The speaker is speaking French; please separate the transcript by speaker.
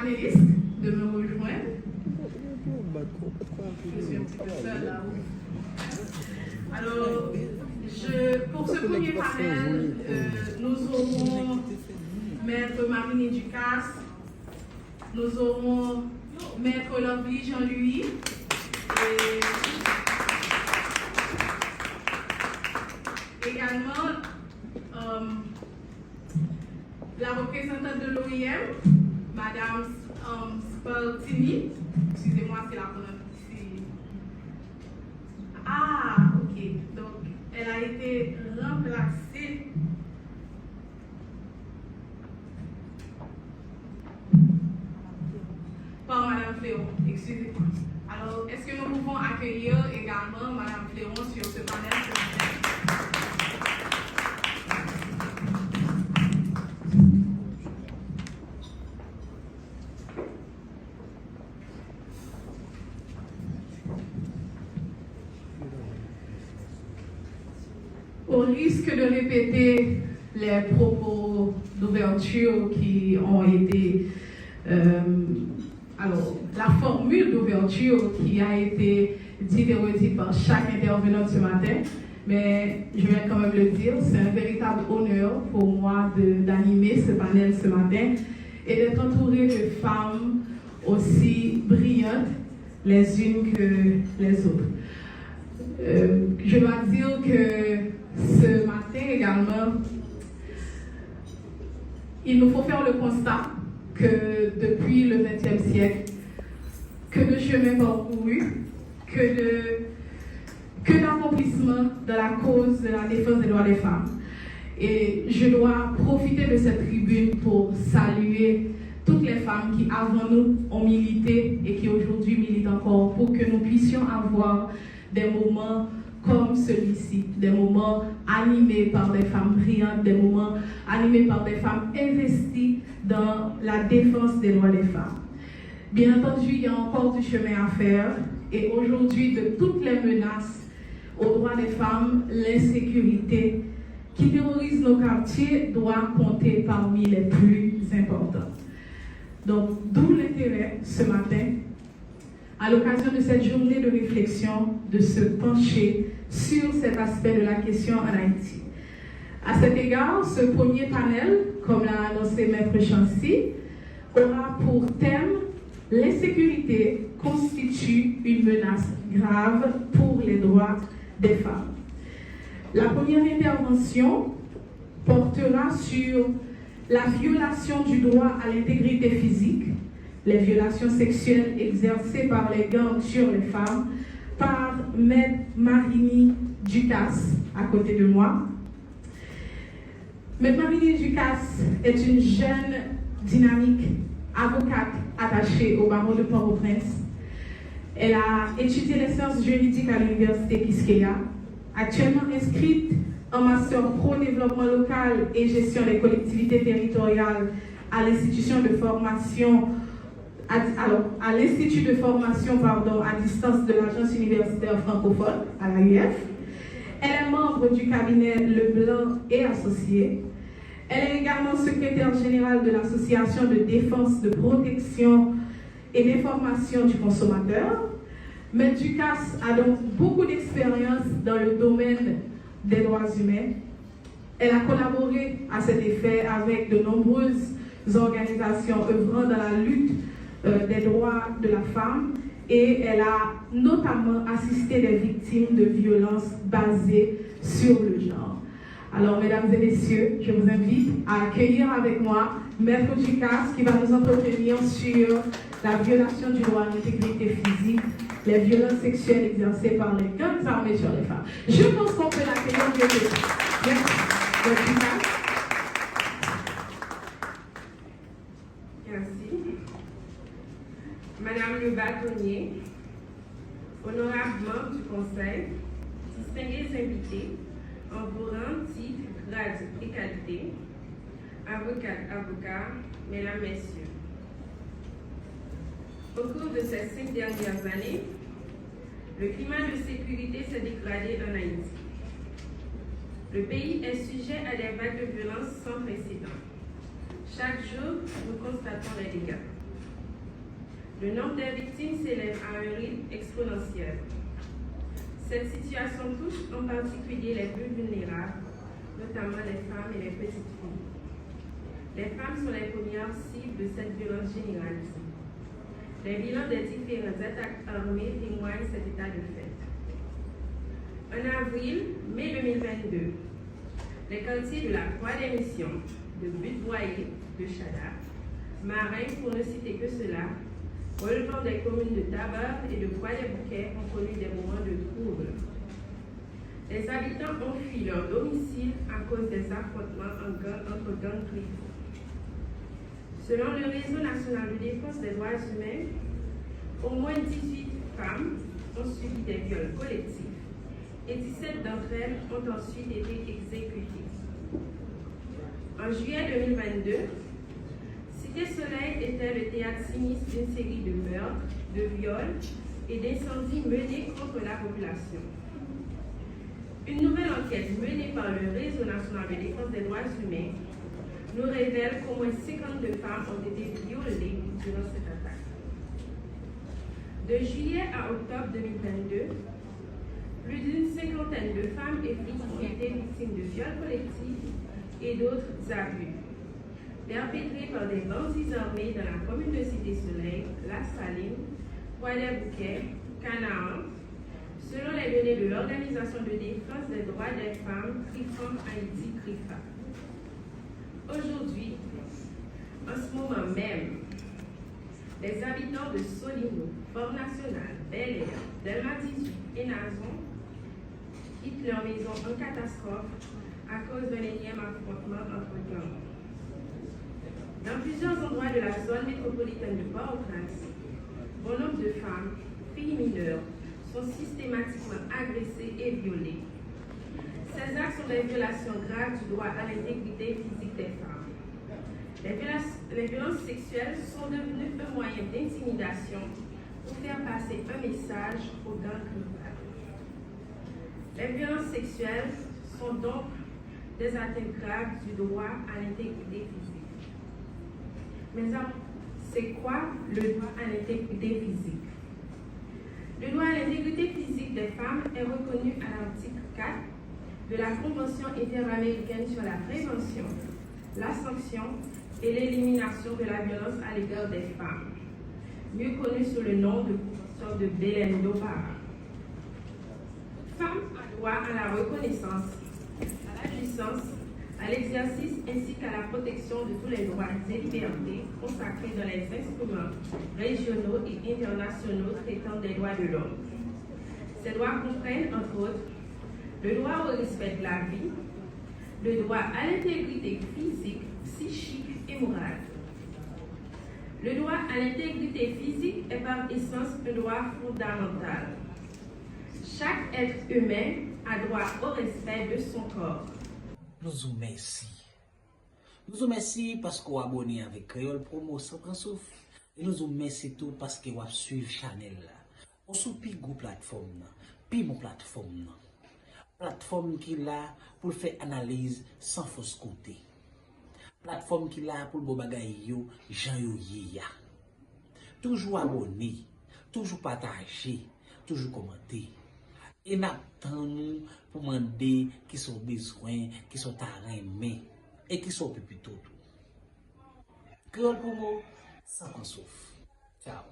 Speaker 1: panélistes de me rejoindre. Je suis un petit peu seule là. Alors, pour ce premier panel, nous aurons Maître Marine Ducasse, nous aurons Maître Lovely Jean-Louis, et également la représentante de l'OIM, Madame Spaltini. Excusez-moi, c'est la prononciation. Ah, ok. Donc, elle a été remplacée par Madame Fléon. Excusez-moi. Alors, est-ce que nous pouvons accueillir également Madame Fléon sur ce panel ce matin? Au risque de répéter les propos d'ouverture qui ont été... alors, la formule d'ouverture qui a été dite et redite par chaque intervenant ce matin, mais je vais quand même le dire, c'est un véritable honneur pour moi d'animer ce panel ce matin et d'être entourée de femmes aussi brillantes les unes que les autres. Je dois dire que ce matin également, il nous faut faire le constat que depuis le XXe siècle, que de chemin parcouru, que d'accomplissement de la cause de la défense des droits des femmes. Et je dois profiter de cette tribune pour saluer toutes les femmes qui avant nous ont milité et qui aujourd'hui militent encore pour que nous puissions avoir des moments comme celui-ci, des moments animés par des femmes brillantes, des moments animés par des femmes investies dans la défense des droits des femmes. Bien entendu, il y a encore du chemin à faire et aujourd'hui, de toutes les menaces aux droits des femmes, l'insécurité qui terrorise nos quartiers doit compter parmi les plus importantes. Donc, d'où l'intérêt ce matin, à l'occasion de cette journée de réflexion, de se pencher sur cet aspect de la question en Haïti. À cet égard, ce premier panel, comme l'a annoncé Maître Chancy, aura pour thème « L'insécurité constitue une menace grave pour les droits des femmes ». La première intervention portera sur la violation du droit à l'intégrité physique, les violations sexuelles exercées par les gangs sur les femmes, par Maître Marine Ducasse, à côté de moi. Maître Marine Ducasse est une jeune, dynamique, avocate attachée au barreau de Port-au-Prince. Elle a étudié les sciences juridiques à l'université Quisqueya, actuellement inscrite en master pro développement local et gestion des collectivités territoriales à l'institution de formation à l'Institut de formation à distance de l'Agence universitaire francophone, à l'AUF. Elle est membre du cabinet Leblanc et Associés. Elle est également secrétaire générale de l'Association de défense, de protection et d'information du consommateur. Maître Ducasse a donc beaucoup d'expérience dans le domaine des droits humains. Elle a collaboré à cet effet avec de nombreuses organisations œuvrant dans la lutte des droits de la femme et elle a notamment assisté des victimes de violences basées sur le genre. Alors, mesdames et messieurs, je vous invite à accueillir avec moi Maître Ducasse qui va nous entretenir sur la violation du droit à l'intégrité physique, les violences sexuelles exercées par les gangs armés sur les femmes. Je pense qu'on peut l'accueillir bien sûr. Merci.
Speaker 2: Merci. Madame le bâtonnier, honorables membres du Conseil, distingués invités, en vos rangs, titres, grades et qualités, avocats, mesdames, messieurs. Au cours de ces 5 dernières années, le climat de sécurité s'est dégradé en Haïti. Le pays est sujet à des vagues de violence sans précédent. Chaque jour, nous constatons les dégâts. Le nombre de victimes s'élève à un rythme exponentiel. Cette situation touche en particulier les plus vulnérables, notamment les femmes et les petites filles. Les femmes sont les premières cibles de cette violence généralisée. Les bilans des différentes attaques armées témoignent cet état de fait. En mai 2022, les quartiers de la Croix des Missions, de Butte-Boyer, de Chada, Marin, pour ne citer que cela, relevant des communes de Tabar et de Croix-des-Bouquets, ont connu des moments de trouble. Les habitants ont fui leur domicile à cause des affrontements entre gangs rivaux. Selon le Réseau national de défense des droits humains, au moins 18 femmes ont subi des viols collectifs et 17 d'entre elles ont ensuite été exécutées. En juillet 2022, Cité Soleil était le théâtre sinistre d'une série de meurtres, de viols et d'incendies menés contre la population. Une nouvelle enquête menée par le Réseau national de défense des droits humains nous révèle qu'au moins 52 femmes ont été violées durant cette attaque. De juillet à octobre 2022, plus d'une cinquantaine de femmes et filles ont été victimes de viols collectifs et d'autres abus, perpétrés par des bandits armés dans la commune de Cité-Soleil, La Saline, Croix-des-Bouquets, Canaan, selon les données de l'Organisation de défense des droits des femmes, CRIFOM Haïti, CRIFA. Aujourd'hui, en ce moment même, les habitants de Solino, Fort-National, Bel-Air, Delma 18 et Nazon quittent leur maison en catastrophe à cause d'un énième affrontement entre gangs. Dans plusieurs endroits de la zone métropolitaine de Port-au-Prince, bon nombre de femmes, filles mineures, sont systématiquement agressées et violées. Ces actes sont des violations graves du droit à l'intégrité physique des femmes. Les violences sexuelles sont devenues un moyen d'intimidation pour faire passer un message aux gangs rivales. Les violences sexuelles sont donc des atteintes graves du droit à l'intégrité physique. Mais c'est quoi le droit à l'intégrité physique? Le droit à l'intégrité physique des femmes est reconnu à l'article 4 de la Convention interaméricaine sur la prévention, la sanction et l'élimination de la violence à l'égard des femmes, mieux connue sous le nom de Convention de Belém do Pará. Femme a droit à la reconnaissance, à la jouissance, à l'exercice ainsi qu'à la protection de tous les droits et libertés consacrés dans les instruments régionaux et internationaux traitant des droits de l'homme. Ces droits comprennent, entre autres, le droit au respect de la vie, le droit à l'intégrité physique, psychique et morale. Le droit à l'intégrité physique est par essence un droit fondamental. Chaque être humain a droit au respect de son corps.
Speaker 3: Nous vous remercions. Nous vous remercions parce que vous abonnez avec Créole Promo sans prendre souffle. Et nous vous remercions tout parce que vous suivez Chanel. On sous pi go plateforme, pi mon plateforme. Plateforme qui là pour faire analyse sans fausse côté. Plateforme qui là pour le bagay yo, Jean yo ya. Toujours abonné, toujours partager, toujours commenter. Et n'attendons pour demander qui sont besoin, qui sont arrêtés et qui sont plus tout. Créole Promo, sans qu'on souffre. Ciao.